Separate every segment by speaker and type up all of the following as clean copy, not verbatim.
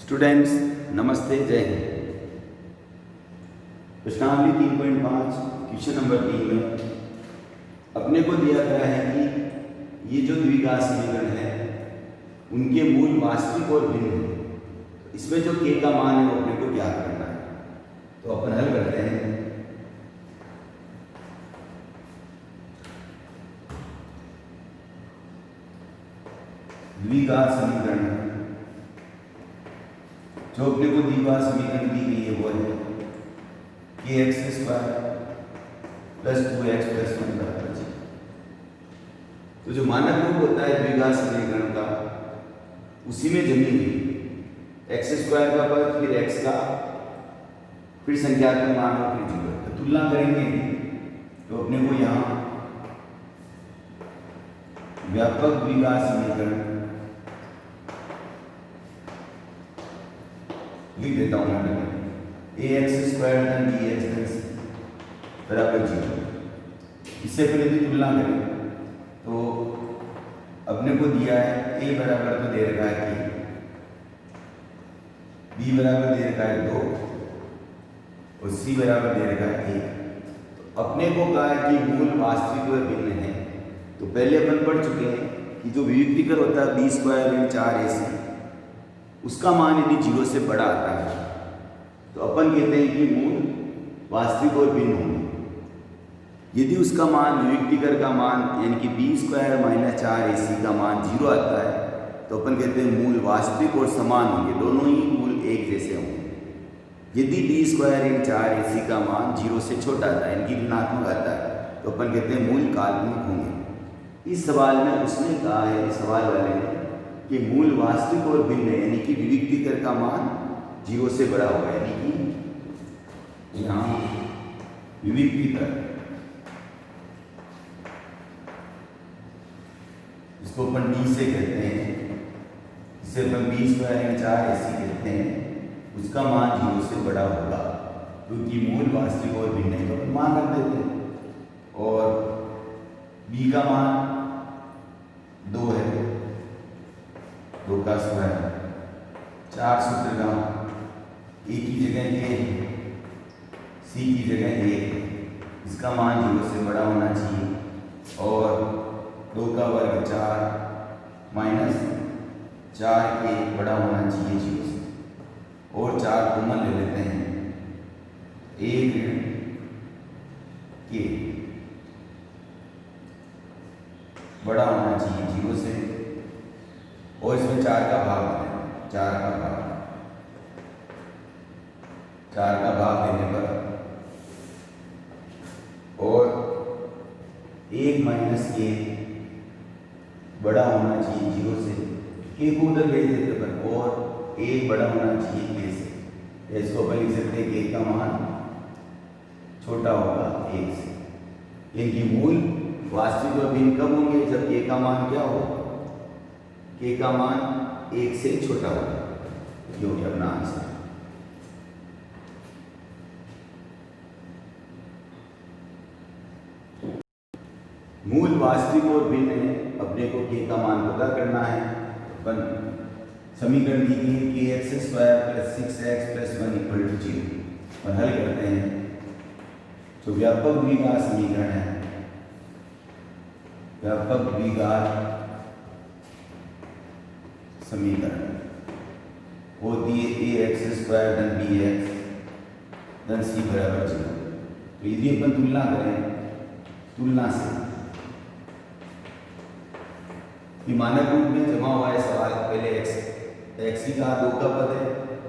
Speaker 1: Students नमस्ते, जय हिंद। प्रश्नावली 3.5 क्वेश्चन नंबर 3 में अपने को दिया गया है कि ये जो द्विघात समीकरण है उनके मूल वास्तविक और भिन्न है। इसमें जो k का मान है वो अपने को ज्ञात करना है। तो अपन हल करते हैं। द्विघात समीकरण जो अपने को द्विघात समीकरण दी गई है वो है kx² + 2x + 1 बराबर 0। तो जो मानक रूप होता है द्विघात समीकरण का उसी में जमी हुई x² का पद, फिर x का, फिर संख्यात्मक मान और फिर 0। तो तुलना करेंगे तो अपने को यहाँ व्यापक द्विघात समीकरण लिख देता हूँ मैं। ax² + bx बराबर 0। इससे पहले भी तुलना करें तो अपने को दिया है a बराबर तो दे रखा है कि b बराबर दे रखा है 2 और c बराबर दे रखा है 1। तो अपने को कहा है कि मूल वास्तविक व भिन्न है। तो पहले अपन पढ़ चुके हैं कि जो वियुक्तिकर होता है b² × 4ac उसका मान यदि 0 से बड़ा आता है तो अपन कहते हैं कि मूल वास्तविक और भिन्न होंगे। यदि उसका मान वियुक्तिकर का मान यानी कि b² - 4ac का मान 0 आता है तो अपन कहते हैं मूल वास्तविक और समान होंगे, दोनों ही मूल एक जैसे होंगे। यदि b² × 4ac का मान 0 से छोटा आता है यानी कि ऋणात्मक आता है तो अपन कहते हैं मूल काल्पनिक होंगे। इस सवाल में उसने कहा है, इस सवाल वाले ने, कि मूल वास्तविक और भिन्न है यानी कि वियुक्तिकर का मान 0 से बड़ा होगा। यानी कि यहाँ वियुक्तिकर इसको अपन d से कहते हैं, इसे अपन b² × 4ac कहते हैं, उसका मान 0 से बड़ा होगा क्योंकि मूल वास्तविक और भिन्न है। तो अपन मान रख देते हैं और b का मान 2 है, 2 का स्क्वायर, 4 सूत्र का, a की जगह a, c की जगह a, इसका मान 0 से बड़ा होना चाहिए और 2 का वर्ग 4 माइनस 4 बड़ा होना चाहिए 0 से। और 4 कॉमन ले लेते हैं, 1 k बड़ा होना चाहिए 0 से और इसमें 4 का भाग देना, 4 का भाग देने पर और 1 - k बड़ा होना चाहिए 0 से, k को उधर भेज देते पर और 1 बड़ा होना चाहिए k से। इसको अपन लिख सकते हैं k का मान छोटा होगा 1 से। यानी मूल वास्तविक और भिन्न कब होंगे? जब k का मान क्या हो? k का मान 1 से छोटा होगा। ये हो गया अपना आंसर। मूल वास्तविक और भिन्न है, अपने को k का मान पता करना है। अपन समीकरण दी गई kx² + 6x + 1 = 0 और हल करते हैं। जो व्यापक द्विघात समीकरण है, व्यापक द्विघात समीकरण वो दिए ax² + bx + c बराबर 0। तो यदि अपन तुलना करें, तुलना से कि मानक रूप में जमा हुआ है सवाल, पहले x का 2 का पद है,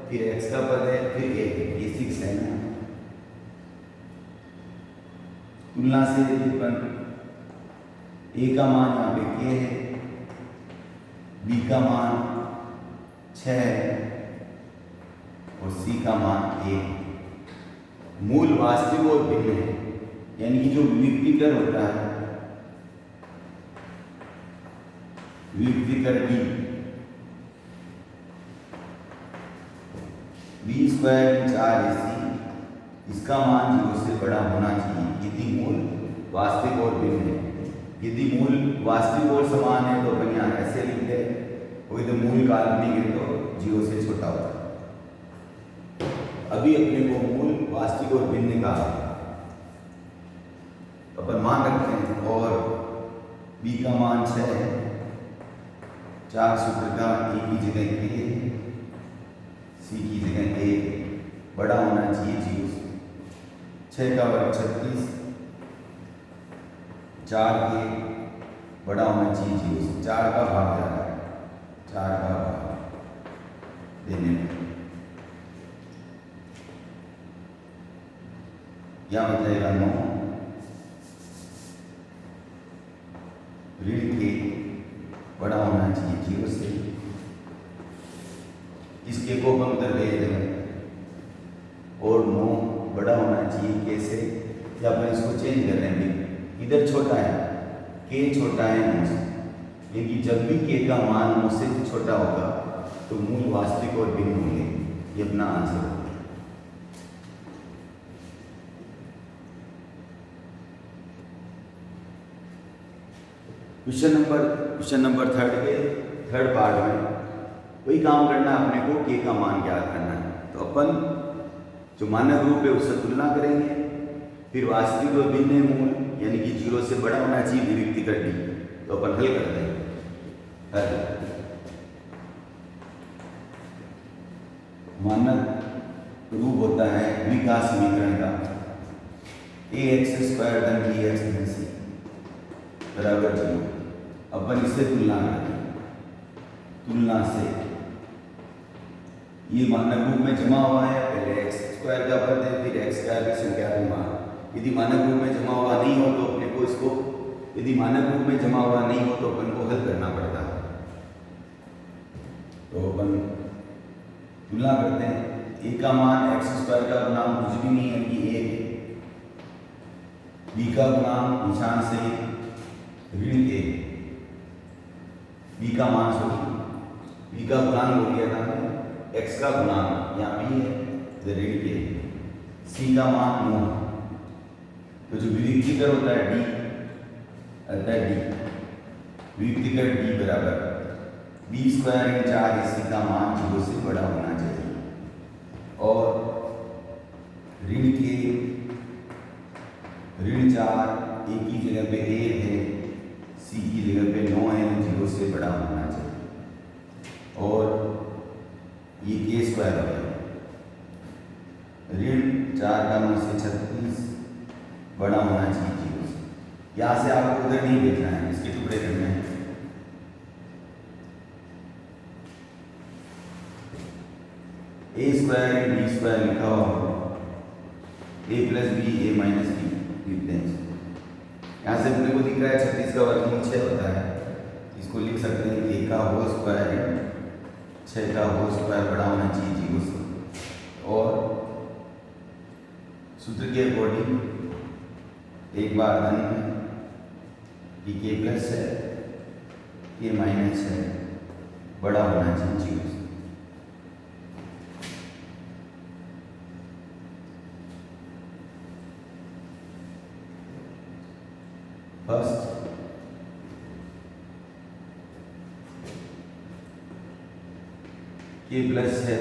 Speaker 1: फिर x का पद है, फिर a है, ये 6 है ना। तुलना से यदि अपन a का मान यहाँ पे k है, b का मान 6 है और c का मान 1। मूल वास्तविक और भिन्न है यानी कि जो वियुक्तिकर होता है, वियुक्तिकर b² × 4ac इसका मान 0 से बड़ा होना चाहिए यदि मूल वास्तविक और भिन्न है। यदि मूल वास्तविक और समान है तो अपन यहाँ ऐसे लिखते हैं, और यदि मूल काल्पनिक है तो 0 से छोटा होगा। अभी अपने को मूल, वास्तविक और भिन्न का अपन मान रखते हैं और b का मान 6 है। 4 सूत्र का e की जगह k, c की जगह 1 बड़ा होना चाहिए 0 से। 6 का वर्ग 36, 4 के बड़ा होना चाहिए 0 से। 4 का भाग जा रहा है, 4 का भाग देने में क्या हो जाएगा 9 ऋण के बड़ा होना चाहिए 0 से। इसके को हम उधर भेज देंगे और 9 बड़ा होना चाहिए कैसे, या अपन इसको चेंज कर रहे हैं। इधर छोटा है, k छोटा है 9 से, लेकिन जब भी k का मान 9 से छोटा होगा तो मूल, वास्तविक और भिन्न होंगे। ये अपना आंसर है। क्वेश्चन नंबर 3 के थर्ड पार्ट में वही काम करना है अपने को, k का मान ज्ञात करना है। तो अपन जो मानक रूप है उससे तुलना करेंगे, फिर वास्तविक और भिन्न मूल यानी कि 0 से बड़ा होना चाहिए विविक्ति कर दी, तो अपन हल कर देंगे। हल मानक रूप होता है द्विघात समीकरण का ax² धन bx धन c बराबर 0। अपन इससे तुलना करते हैं। तुलना से ये मानक रूप में जमा हुआ है, पहले x² का पद है, फिर x² की संख्या को मान। यदि मानक रूप में जमा हुआ नहीं हो तो अपने को इसको, यदि मानक रूप में जमा हुआ नहीं हो तो अपन को हल करना पड़ता है। तो अपन तुलना करते हैं। a का मान x² का गुणांक कुछ भी नहीं है कि 1 है। b का गुणांक निशान से ऋण 1, b का मान b का गुणांक हो गया था x का गुणांक, यहाँ b है तो ऋण 1, c का मान 9। तो जो विविक्तिकर होता है d, अतः d विविक्तिकर d बराबर b² 4 ac का मान 0 से बड़ा होना चाहिए और ऋण के ऋण 4 a की जगह पे 1 है, c की जगह पे 9 है, 0 से बड़ा होना चाहिए और ये k² हो गया। ऋण 4 का 9 से 36 बड़ा होना चाहिए 0 से। यहाँ से आपको उधर नहीं देखना है, इसके टुकड़े करने हैं। a² b² लिखा हुआ a + b a - b लिखते हैं। यहाँ से अपने को दिख रहा है 36 का वर्गमूल 6 होता है, इसको लिख सकते हैं कि a का होल स्क्वायर 6 का होल स्क्वायर बड़ा होना चाहिए 0 से। और सूत्र के अकॉर्डिंग एक बार धन में कि k+ है, k - है बड़ा होना चाहिए 0 से। फर्स्ट k+ है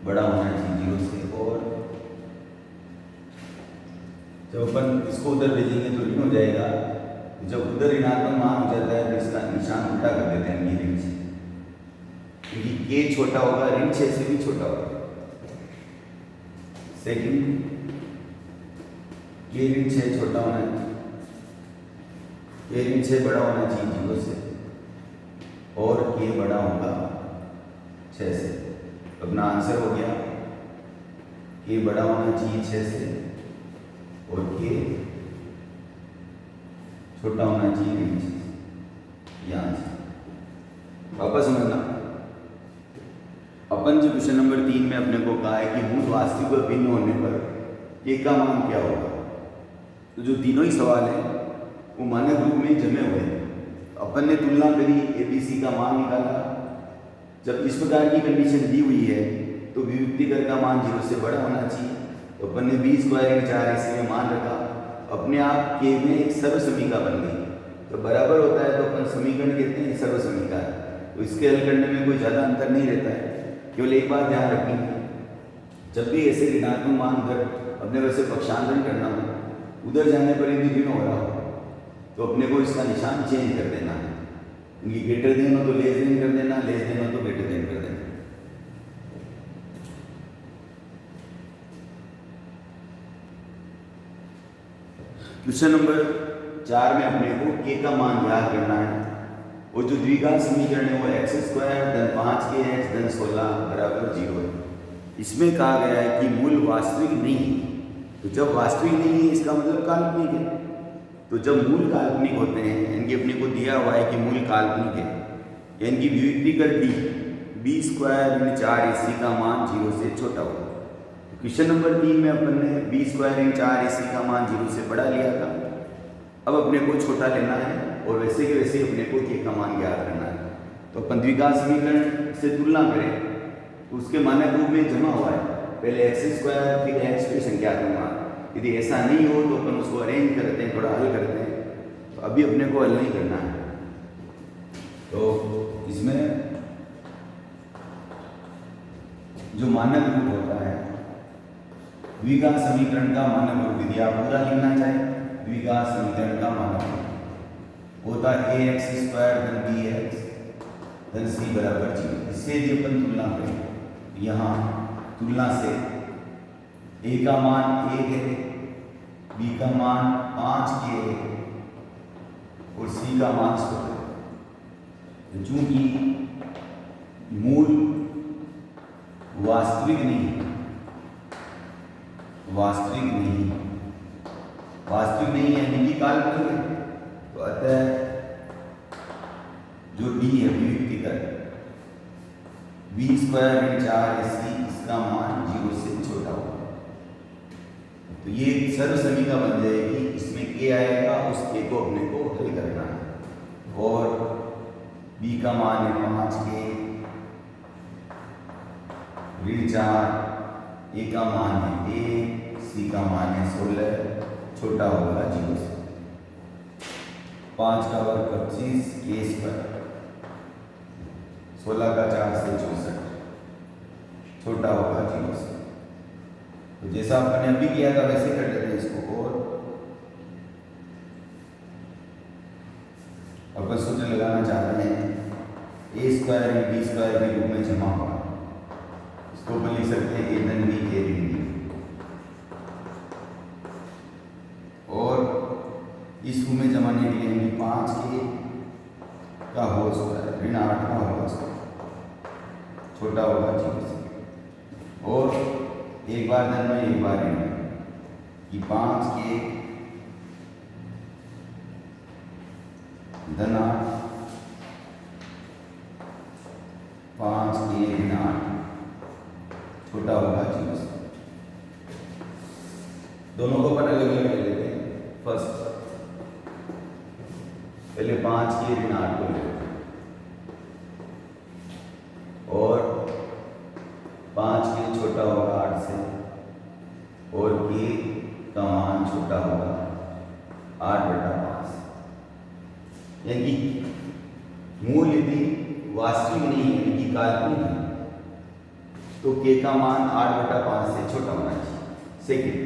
Speaker 1: बड़ा होना चाहिए 0 से। और जब अपन इसको उधर भेजेंगे तो ऋण हो जाएगा। जब उधर ऋणात्मक मान हो जाता है तो इसका निशान उल्टा कर देते हैं ऋण से, क्योंकि k छोटा होगा, ऋण 6 से भी छोटा होगा। सेकंड k ऋण 6 छोटा होना है, k ऋण 6 बड़ा होना चाहिए 0 से और k बड़ा होगा 6 से। अपना आंसर हो गया k बड़ा होना चाहिए 6 से और k छोटा होना चाहिए ऋण 6 से। यहाँ से वापस समझना, अपन जो क्वेश्चन नंबर 3 में अपने को कहा है कि मूल, वास्तविक और भिन्न होने पर k का मान क्या होगा। तो जो तीनों ही सवाल हैं वो मानक रूप में जमे हुए हैं। अपन ने तुलना करी, abc का मान निकाला। जब इस प्रकार की कंडीशन दी हुई है तो विविक्तिकर का मान 0 से बड़ा होना चाहिए। तो अपन ने b² 4 इसमें मान रखा, अपने आप k में एक सर्व समीका बन गई। तो बराबर होता है तो अपन समीकरण कहते हैं सर्व समीकरण। तो इसके हल करने में कोई ज़्यादा अंतर नहीं रहता है। केवल एक बात ध्यान रखनी है, जब भी ऐसे ऋणात्मक मान उधर अपने वैसे पक्षांतरण करना हो, उधर जाने पर यदि ऋण हो रहा हो तो अपने को इसका निशान चेंज कर देना है। इनकी ग्रेटर देन हो तो लेस देन कर देना, लेस देन हो तो ग्रेटर देन कर देना। क्वेश्चन नंबर 4 में अपने को k का मान ज्ञात करना है। वो जो द्विघात समीकरण है वो x स्क्वायर धन 5kx धन 16 बराबर 0 है। इसमें कहा गया है कि मूल वास्तविक नहीं है। तो जब वास्तविक नहीं है इसका मतलब काल्पनिक है। तो जब मूल काल्पनिक होते हैं, इनके अपने को दिया हुआ है कि मूल काल्पनिक है, या इनकी वियुक्ति कर दी b स्क्वायर ऋण 4ac का मान 0 से छोटा होगा। क्वेश्चन नंबर 3 में अपन ने b स्क्वायर ऋण 4ac का मान 0 से बड़ा लिया था। अब अपने को छोटा लेना है और वैसे के वैसे अपने को k का मान ज्ञात करना है। तो अपन द्विघात समीकरण से तुलना करें तो उसके मानक रूप में जमा हुआ है, पहले x स्क्वायर फिर x फिर संख्यात्मक मान। यदि ऐसा नहीं हो तो अपन उसको अरेंज करते हैं, थोड़ा हल करते हैं। तो अभी अपने को हल नहीं करना है। तो इसमें जो मानक रूप होता है द्विघात समीकरण का मानक रूप, यदि आप पूरा लिखना चाहें, द्विघात समीकरण का मानक रूप होता है ax स्क्वायर धन bx धन c बराबर 0। इससे यदि अपन तुलना करें, यहाँ तुलना से a का मान 1 है, b का मान 5k है और c का मान 16 है। चूंकि मूल वास्तविक नहीं है, वास्तविक नहीं है यानी कि काल्पनिक है, तो अतः जो d है वियुक्ति कर b स्क्वायर ऋण 4ac इसका मान 0 से छोटा होगा। तो ये सर्व समीका बन जाएगी। इसमें k आएगा, उस k को अपने को हल करना है। और b का मान है 5k ऋण 4, a का मान है 1, c का मान है 16, छोटा होगा 0 से। 5 का वर्ग 25, k स्क्वायर 16 का 4 से 64, छोटा होगा 0 से। तो जैसा आपने अभी किया था वैसे कर लेते हैं इसको। और अपन सूत्र लगाना चाह रहे हैं a स्क्वायर में b स्क्वायर के रूप में जमा हुआ, इसको अपन लिख सकते हैं a धन b k ऋण b। और इस रूप में जमाने के लिए 5k का होल स्क्वायर ऋण 8 का होल स्क्वायर, छोटा होगा 0 से। और एक बार धन में एक बार ऋण कि 5k धन 8, 5k ऋण 8, छोटा होगा 0 से। दोनों को अपन अलग अलग ले लेते हैं। फर्स्ट पहले 5k ऋण 8 को ले लेते हैं और 5k छोटा होगा 8 से और k का मान छोटा होगा 8/5। यानी मूल यदि वास्तविक नहीं है यानी कि काल्पनिक है तो k का मान 8/5 से छोटा होना चाहिए। सेकेंड,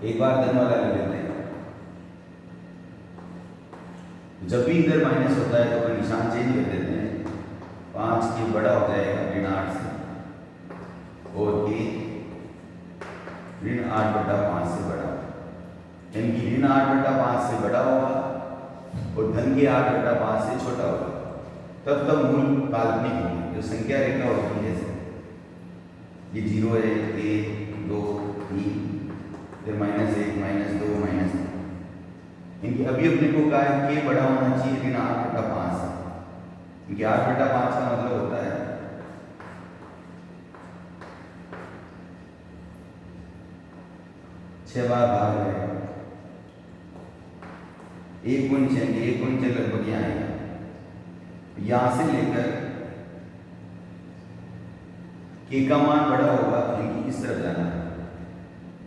Speaker 1: एक बार धन वाला ले लेते हैं। जब भी इधर माइनस होता है तो अपन निशान चेंज कर देते हैं। 5k बड़ा हो जाएगा ऋण 8 से और k ऋण 8/5 से बड़ा, यानी कि ऋण 8/5 से बड़ा होगा और धन के 8/5 से छोटा होगा, तब मूल काल्पनिक होगी। जो संख्या रेखा होती है जैसे ये 0 है, 1 2 3, फिर -1 -2 -3, इनकी अभी अपने को कहा है k बड़ा होना चाहिए ऋण 8/5 से, क्योंकि 8/5 का मतलब होता है 6 बार भाग रहेगा। 1 गुण 6 लगभग यहाँ आएगा। यहाँ से लेकर k का मान बड़ा होगा क्योंकि इस तरफ जाना है,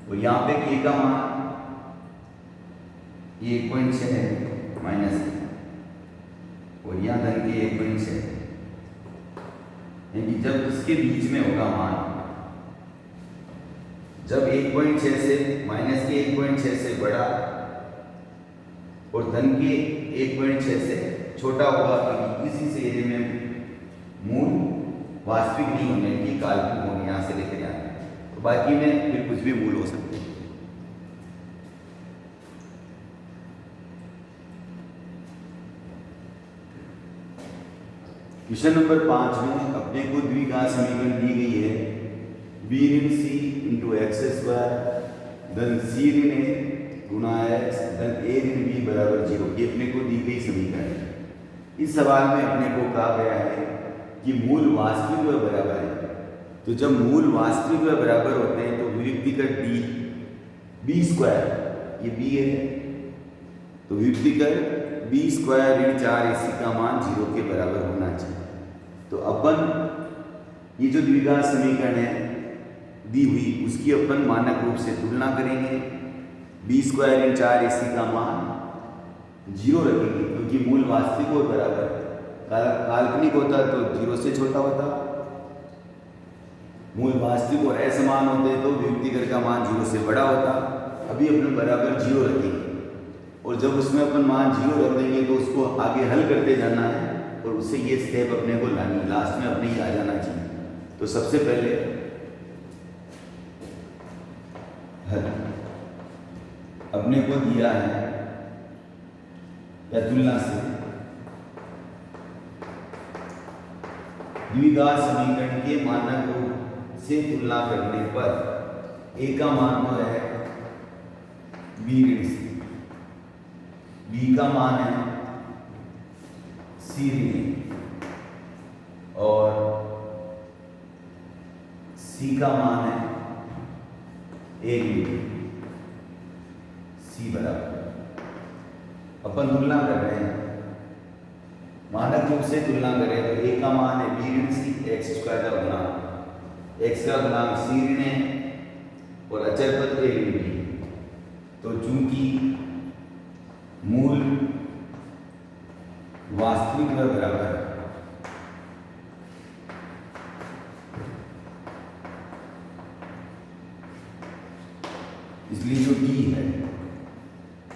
Speaker 1: और यहाँ पे k का मान 1.6 है -1, और यहाँ धन के 1.6, यानी जब इसके बीच में होगा मान, जब 1.6 से माइनस के 1.6 से बड़ा और धन के 1.6 से छोटा होगा, तो इसी से एरिया में मूल वास्तविक नहीं होने की काल्पनिक होंगे, यहाँ से लेकर यहाँ, तो बाकी में फिर कुछ भी मूल हो सकते हैं। क्वेश्चन नंबर 5 में अपने को द्विघात समीकरण दी गई है b ऋण c इंटू एक्स स्क्वायर धन c ऋण a गुना x धन a ऋण b बराबर 0, ये अपने को दी गई समीकरण है। इस सवाल में अपने को कहा गया है कि मूल वास्तविक व बराबर है, तो जब मूल वास्तविक व बराबर होते हैं तो वियुक्तिकर b स्क्वायर, ये b है, तो वियुक्तिकर b स्क्वायर ऋण 4ac का मान 0 के बराबर होना चाहिए। तो अपन ये जो द्विघात समीकरण है दी हुई, उसकी अपन मानक रूप से तुलना करेंगे। b स्क्वायर ऋण 4ac का मान 0 रखेंगे, क्योंकि मूल वास्तविक और बराबर, काल्पनिक होता तो 0 से छोटा होता, मूल वास्तविक और असमान होते तो वियुक्तिकर का मान 0 से बड़ा होता। अभी अपन बराबर 0 रखेंगे, और जब उसमें अपन मान 0 रख देंगे तो उसको आगे हल करते जाना है, और उससे ये स्टेप अपने को लानी, लास्ट में अपने ही आ जाना चाहिए। तो सबसे पहले हल अपने को दिया है या तुलना से द्विघात समीकरण के मानक रूप से तुलना करने पर a का मान तो है b ऋण c, b का मान है c ऋण a, और c का मान है a ऋण b, c बराबर, अपन तुलना कर रहे हैं, मानक रूप से तुलना करें तो a का मान है b ऋण c, एक्स स्क्वायर का गुणांक, x का गुणांक c ऋण है और अचर पद a ऋण b। तो चूंकि मूल वास्तविक व बराबर, इसलिए जो b है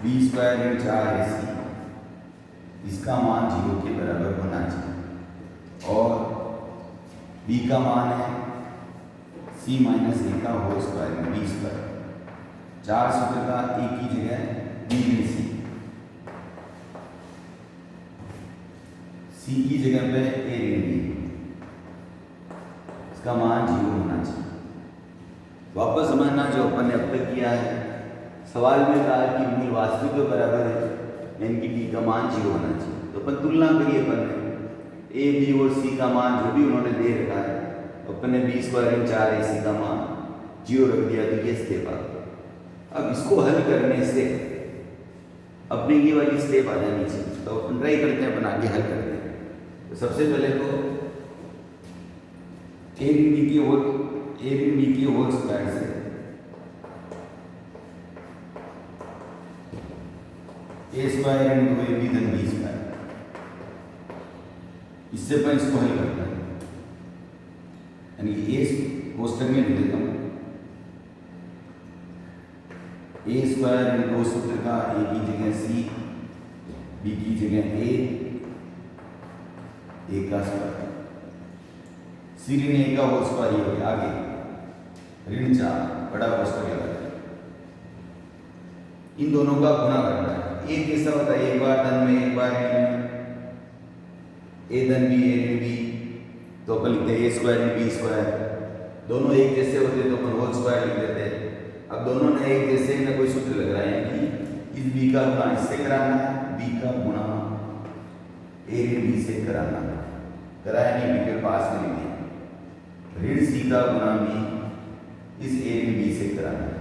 Speaker 1: b स्क्वायर ऋण 4ac, इसका मान 0 के बराबर होना चाहिए, और b का मान है c माइनस a का होल स्क्वायर में b स्क्वायर, 4 सूत्र का a की जगह b ऋण c की जगह पे a ऋण b, इसका मान 0 होना चाहिए। वापस समझना जो अपन ने अब तक किया है, सवाल में कहा कि मूल वास्तविक के बराबर है, यानी कि b का मान 0 होना चाहिए। तो अपन तुलना करिए, अपन ने a b और c का मान जो भी उन्होंने दे रखा है, अपन ने b स्क्वायर ऋण 4ac का मान 0 रख दिया, तो ये स्टेप आ गया। अब इसको हल करने से अपने ये वाली स्टेप आ जानी चाहिए, तो अपन ट्राई करते हैं, अपन आगे हल करते हैं। तो सबसे पहले तो a ऋण b की होल स्क्वायर से a स्क्वायर ऋण 2ab धन b स्क्वायर, इससे अपन इसको हल करते हैं, यानी a कोष्टक में लिख देता हूँ, a स्क्वायर ऋण 2 सूत्र का a की जगह c, b की जगह a का स्क्वायर, c ऋण a का होल स्क्वायर, ये हो गया। आगे ऋण 4 बड़ा कोष्टक लगा, इन दोनों का गुणा करना है। एक कैसा होता है, एक बार धन में एक बार ऋण में, a धन b a ऋण b, तो अपन लिखते हैं a स्क्वायर ऋण b स्क्वायर, दोनों एक जैसे होते तो अपन होल स्क्वायर लिख देते हैं। अब दोनों ने एक जैसे ना कोई सूत्र लग रहा है कि इस b का गुणा इससे कराना है, b का गुणा a ऋण b से कराना है, कराया नहीं, b के पास में लिख दिया, ऋण c का गुणा b इस a ऋण b से कराना है,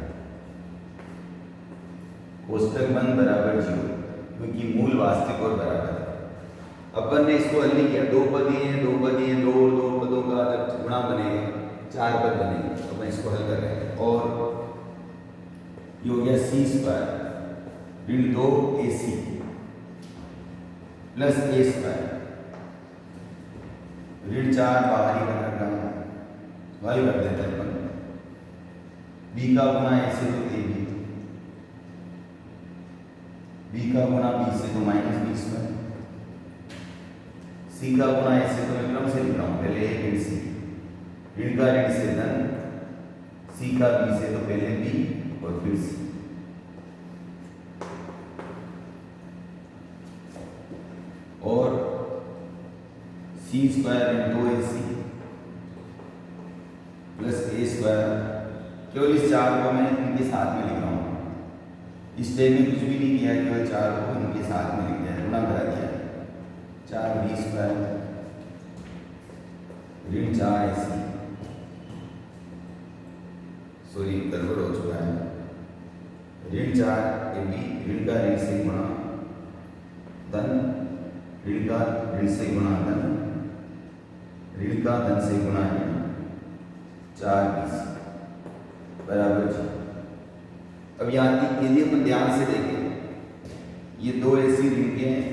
Speaker 1: कोष्टक बंद बराबर 0, क्योंकि मूल वास्तविक और बराबर है। अपन ने इसको हल नहीं किया, दो पद हैं, दो पदों का जब गुणा बनेगा 4 पद बनेंगे, तो अपन इसको हल कर रहे हैं, और ये हो गया c स्क्वायर ऋण 2ac प्लस a स्क्वायर, ऋण 4 बाहरी बन रखा है, हल कर देते हैं अपन। बी का गुना ऐसे तो ए बी का गुना बी से तो -20 सी का गुना ऐसे तो मैं क्रम से लिख रहा हूँ, पहले ए फिर सी, ऋण का ऋण से धन, सी का बी से तो पहले बी और फिर सी। और सी स्क्वायर इन 2ac प्लस ए स्क्वायर, केवल इस 4 को मैं इनके साथ में लिख रहा हूँ, इस स्टेप में कुछ भी नहीं किया है, केवल 4 को इनके साथ में लिख दिया है, गुणा करा दिया है। 4b स्क्वायर ऋण 4ac, सॉरी गड़बड़ हो चुका है, ऋण 4ab ऋण का ऋण से गुणा धन, ऋण का ऋण से गुणा धन, ऋण का धन से गुणा ऋण, 4b बराबर जी। अब यहाँ यदि अपन ध्यान से देखें, ये 2ac ऋण के हैं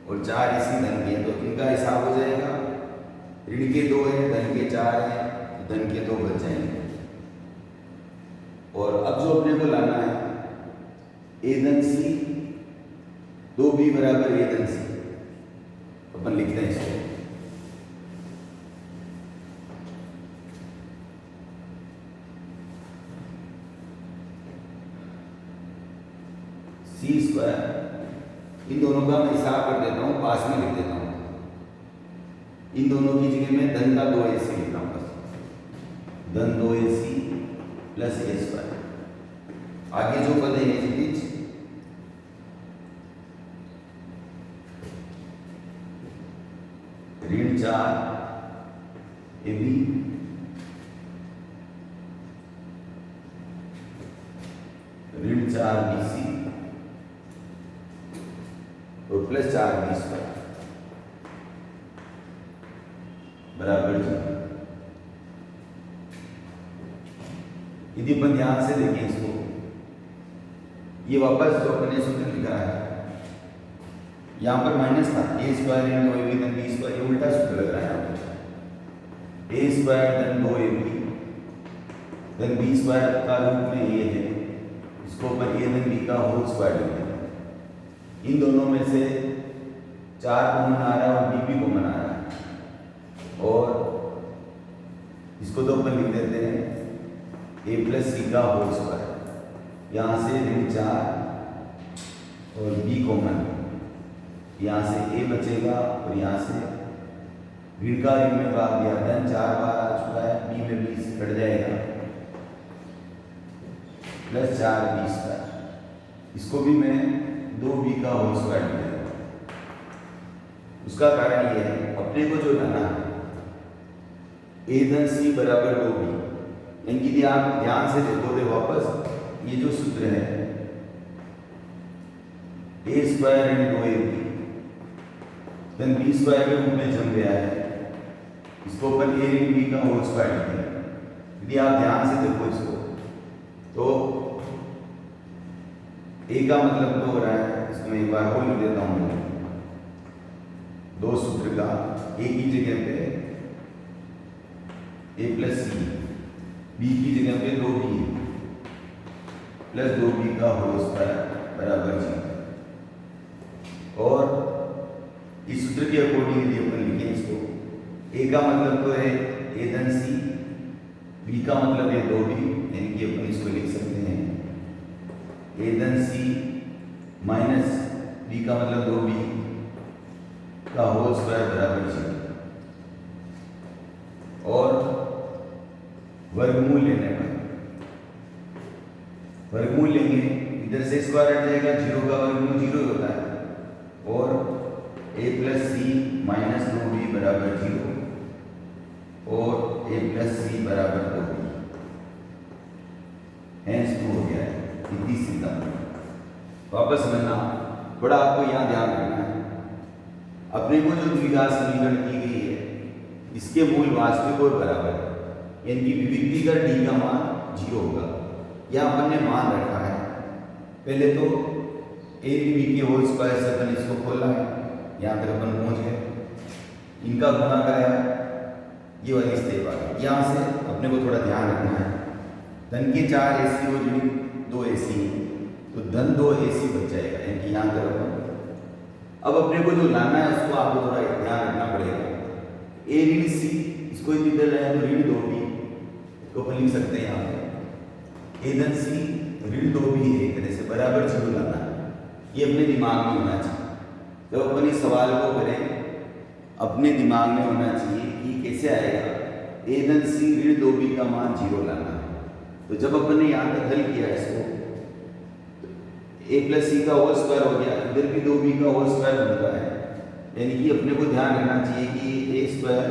Speaker 1: और 4ac धन के हैं, तो इनका हिसाब हो जाएगा, ऋण के 2 है, धन के 4 है, तो धन के 2 बच जाएंगे। और अब जो अपने को लाना है ए धन सी, 2b बराबर ए धन सी, अपन लिखते हैं इसको, सी स्क्वायर, इन दोनों का मैं हिसाब कर देता हूँ, पास में लिख देता हूँ, इन दोनों की जगह में धन का 2ac लिख रहा हूँ, बस धन 2ac प्लस ए स्क्वायर। आगे जो पद है इस बीच ऋण 4ab ऋण 4bc और प्लस 4b स्क्वायर बराबर जी। यदि अपन ध्यान से देखें इसको, ये वापस जो अपने सूत्र लिखा है, यहाँ पर माइनस था, ए स्क्वायर इन 2ab धन बी स्क्वायर, ये उल्टा सूत्र लग रहा है यहाँ पर, ए स्क्वायर धन 2ab धन बी स्क्वायर का रूप में ये है, इसको अपन ए धन बी का होल स्क्वायर लिखते हैं। इन दोनों में से 4 कॉमन आ रहा है और बी भी कॉमन आ रहा है, और इसको तो अपन लिख देते हैं ए प्लस सी का होल स्क्वायर, यहाँ से ऋण 4 और बी कॉमन, यहाँ से ए बचेगा और यहाँ से ऋण का ऋण में भाग दिया, धन 4 बार आ चुका है, बी में 20 कट जाएगा, प्लस 4b स्क्वायर, इसको भी मैं 2b का होल स्क्वायर लिख देता हूँ। उसका कारण ये है, अपने को जो लाना है ए धन सी बराबर 2b, इनकी यदि आप ध्यान से देखोगे वापस, ये जो सूत्र है ए स्क्वायर इन 2ab धन बी स्क्वायर के रूप में जम गया है, इसको अपन ए इन बी का होल स्क्वायर लिखते हैं। यदि आप ध्यान से देखो इसको, तो ए का मतलब तो हो रहा है, इसको मैं एक बार और लिख देता हूँ, 2 सूत्र का ए की जगह पे ए प्लस सी, बी की जगह पे 2b प्लस 2b का होल स्क्वायर बराबर जी। और इस सूत्र के अकॉर्डिंग यदि अपन लिखें इसको, ए का मतलब तो है ए धन सी, बी का मतलब है 2b, यानी कि अपन इसको लिख सकते हैं ए धन सी माइनस बी का मतलब 2b का होल स्क्वायर बराबर जी। और वर्गमूल लेने पर, वर्गमूल लेंगे, इधर से स्क्वायर हट जाएगा, 0 का वर्गमूल 0 होता है, और ए प्लस सी माइनस 2b बराबर 0 और ए प्लस सी बराबर 2b, हैंस 2 हो गया है, इतनी सीधा। वापस समझना, बड़ा आपको यहाँ ध्यान रखना है, अपने को जो द्विघात समीकरण की गई है इसके मूल वास्तविक और बराबर है, यानी कि विविक्ति कर डी का मान 0 होगा। यहाँ अपन ने मान रखा है, पहले तो ए बी के होल स्क्वायर से अपन इसको खोला है, यहाँ तक अपन पहुँच गए, इनका गुणा कराया, ये वाली स्टेप आ गई। यहाँ से अपने को थोड़ा ध्यान रखना है, धन के 4 AC और ऋण 2 AC, तो धन 2 AC बच जाएगा, यानी कि यहाँ तरफ। अब अपने को जो लाना है उसको आपको थोड़ा ध्यान रखना पड़ेगा। A ऋण C, इसको यदि दे रहे हैं तो ऋण 2B को अपन लिख सकते हैं यहाँ पे। A धन C ऋण 2B एक तरह से बराबर 0 लाना है, ये अपने दिमाग में होना चाहिए। जब अपन इस सवाल को करें अपने दिमाग में होना चाहिए कि कैसे आएगा, A धन C ऋण 2B का मान 0 लाना है। तो जब अपन ने यहाँ तक हल किया इसको, A प्लस C का होल स्क्वायर हो गया, इधर भी 2B का होल स्क्वायर बन रहा है, यानी कि अपने को ध्यान रखना चाहिए कि A स्क्वायर,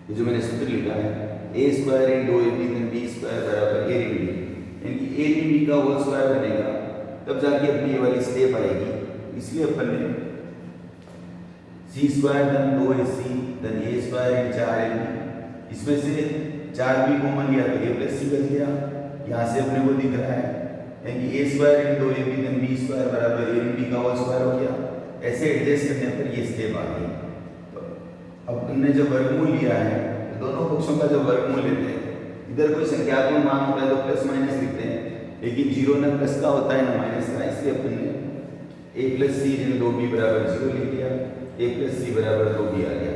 Speaker 1: ये जो मैंने सूत्र लिखा है, A स्क्वायर इन 2AB धन B स्क्वायर बराबर A ऋण B, यानी कि A ऋण B का होल स्क्वायर बनेगा, तब जाके अपनी ये वाली स्टेप आएगी। इसलिए अपन ने C स्क्वायर धन 2AC धन A स्क्वायर इन 4AB, इसमें से 4B कॉमन लिया तो A प्लस C बच गया, यहाँ से अपने को दिख रहा है, यानी A स्क्वायर इन 2AB धन B स्क्वायर बराबर A ऋण B का होल स्क्वायर हो गया। ऐसे एडजस्ट करने पर ये स्टेप आ गई। तो अब हमने जब वर्गमूल लिया है, तो दोनों पक्षों का जब वर्गमूल लेते हैं, इधर कोई संख्यात्मक मान होता है तो प्लस माइनस लिखते हैं, लेकिन 0 ना प्लस का होता है ना माइनस का, इसलिए अपन ने A प्लस C ऋण 2B बराबर 0 लिख दिया, A प्लस C बराबर 2B आ गया।